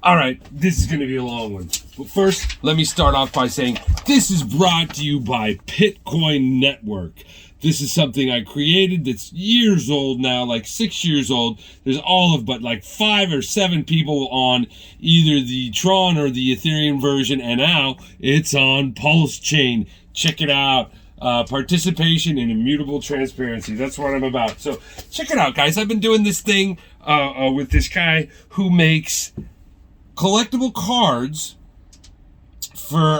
All right, this is going to be a long one. But first, let me start off by saying this is brought to you by Bitcoin Network. This is something I created that's years old now, like 6 years old. There's all of but like 5 or 7 people on either the Tron or the Ethereum version, and now it's on Pulse Chain. Check it out. Participation in immutable transparency. That's what I'm about. So check it out, guys. I've been doing this thing with this guy who makes collectible cards for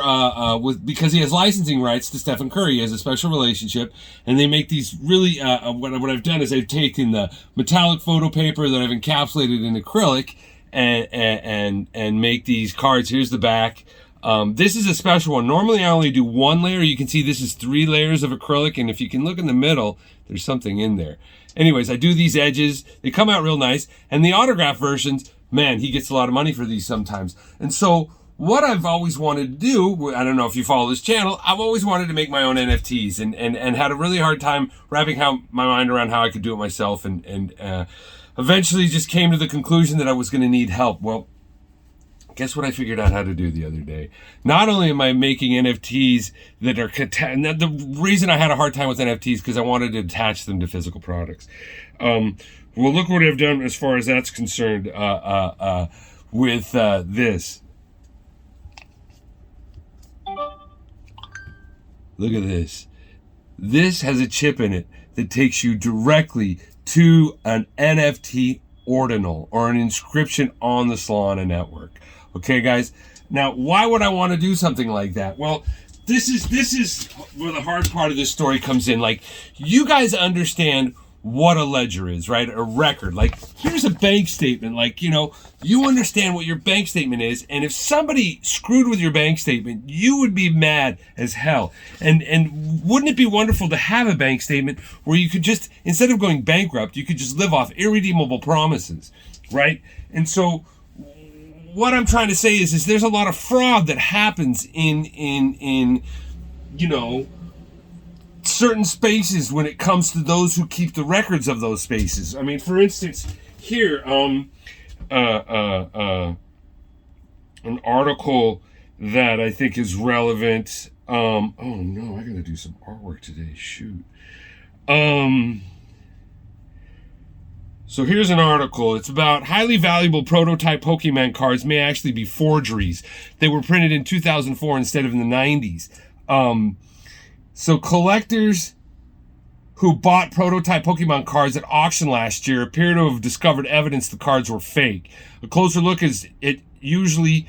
because he has licensing rights to Stephen Curry. He has a special relationship, and they make these really. What I've done is I've taken the metallic photo paper that I've encapsulated in acrylic and make these cards. Here's the back. This is a special one. Normally I only do 1 layer. You can see this is 3 layers of acrylic, and if you can look in the middle, there's something in there. Anyways, I do these edges. They come out real nice, and the autograph versions, man, he gets a lot of money for these sometimes. And so what I've always wanted to do, I don't know if you follow this channel, I've always wanted to make my own NFTs and had a really hard time wrapping my mind around how I could do it myself, and eventually just came to the conclusion that I was going to need help. Well, guess what I figured out how to do the other day? Not only am I making NFTs that are the reason I had a hard time with NFTs because I wanted to attach them to physical products. Well, look what I've done as far as that's concerned with this. Look at this. This has a chip in it that takes you directly to an NFT ordinal or an inscription on the Solana network. Okay, guys. Now, why would I want to do something like that? Well, this is where the hard part of this story comes in. Like, you guys understand what a ledger is, right? A record. Like, here's a bank statement. Like, you understand what your bank statement is, and if somebody screwed with your bank statement, you would be mad as hell. And wouldn't it be wonderful to have a bank statement where you could just, instead of going bankrupt, you could just live off irredeemable promises, right? And so what I'm trying to say is there's a lot of fraud that happens in certain spaces when it comes to those who keep the records of those spaces. I mean, for instance, here, an article that I think is relevant. Oh no, I gotta do some artwork today. Shoot. So here's an article. It's about highly valuable prototype Pokemon cards may actually be forgeries. They were printed in 2004 instead of in the 90s. So collectors who bought prototype Pokemon cards at auction last year appear to have discovered evidence the cards were fake. A closer look is it usually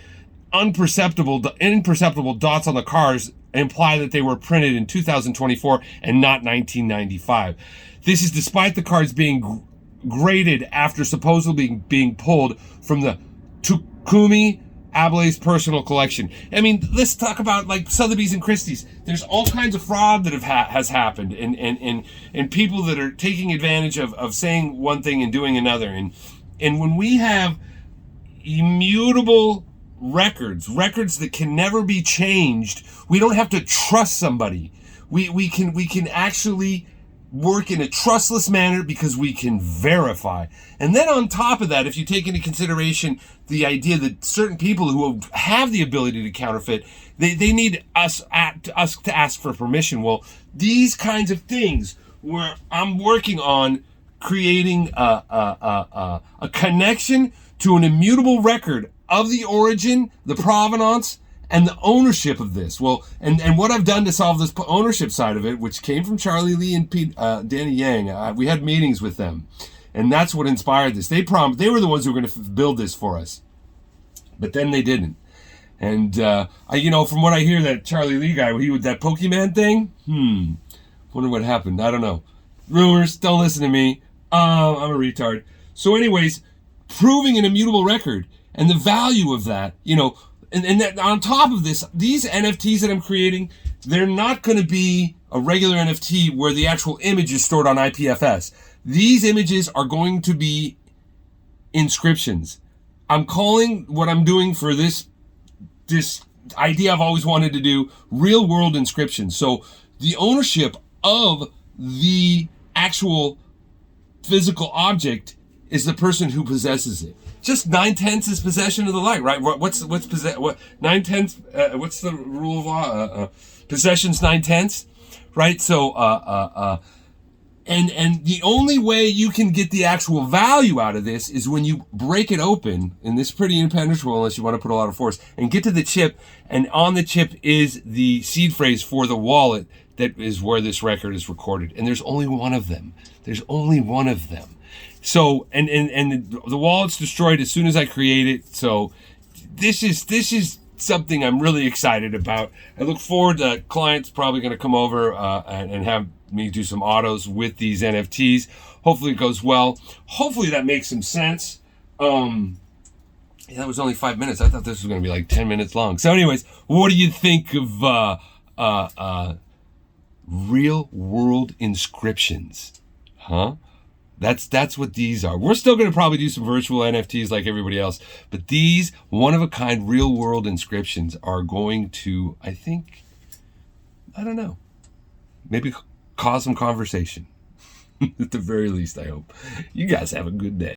imperceptible dots on the cards imply that they were printed in 2024 and not 1995. This is despite the cards being graded after supposedly being pulled from the Takumi Ablay's personal collection. I mean, let's talk about like Sotheby's and Christie's. There's all kinds of fraud that has happened, and people that are taking advantage of saying one thing and doing another. And when we have immutable records that can never be changed, we don't have to trust somebody. We can actually work in a trustless manner because we can verify. And then on top of that, if you take into consideration the idea that certain people who have the ability to counterfeit, they need us to ask for permission. Well, these kinds of things where I'm working on creating a connection to an immutable record of the origin, the provenance, and the ownership of this. Well, and what I've done to solve this ownership side of it, which came from Charlie Lee and Danny Yang, we had meetings with them, and that's what inspired this. They were the ones who were going to build this for us, but then they didn't. And from what I hear, that Charlie Lee guy, he with that Pokemon thing, wonder what happened. I don't know. Rumors. Don't listen to me. I'm a retard. So, anyways, proving an immutable record and the value of that, And that on top of this, these NFTs that I'm creating, they're not going to be a regular NFT where the actual image is stored on IPFS. These images are going to be inscriptions. I'm calling what I'm doing for this idea I've always wanted to do real world inscriptions. So the ownership of the actual physical object is the person who possesses it. just 9/10 is possession of the light, right? What's 9/10? What's the rule of law? Possession's 9/10, right? So and the only way you can get the actual value out of this is when you break it open, and this is pretty impenetrable unless you want to put a lot of force, and get to the chip, and on the chip is the seed phrase for the wallet that is where this record is recorded. And there's only one of them. There's only one of them. So, and the wallet's destroyed as soon as I create it. So this is something I'm really excited about. I look forward to clients probably going to come over and have me do some autos with these NFTs. Hopefully it goes well. Hopefully that makes some sense. Yeah, that was only 5 minutes. I thought this was going to be like 10 minutes long. So anyways, what do you think of real world inscriptions? Huh? That's what these are. We're still going to probably do some virtual NFTs like everybody else, but these one-of-a-kind real-world inscriptions are going to, I think, I don't know, maybe cause some conversation. At the very least, I hope. You guys have a good day.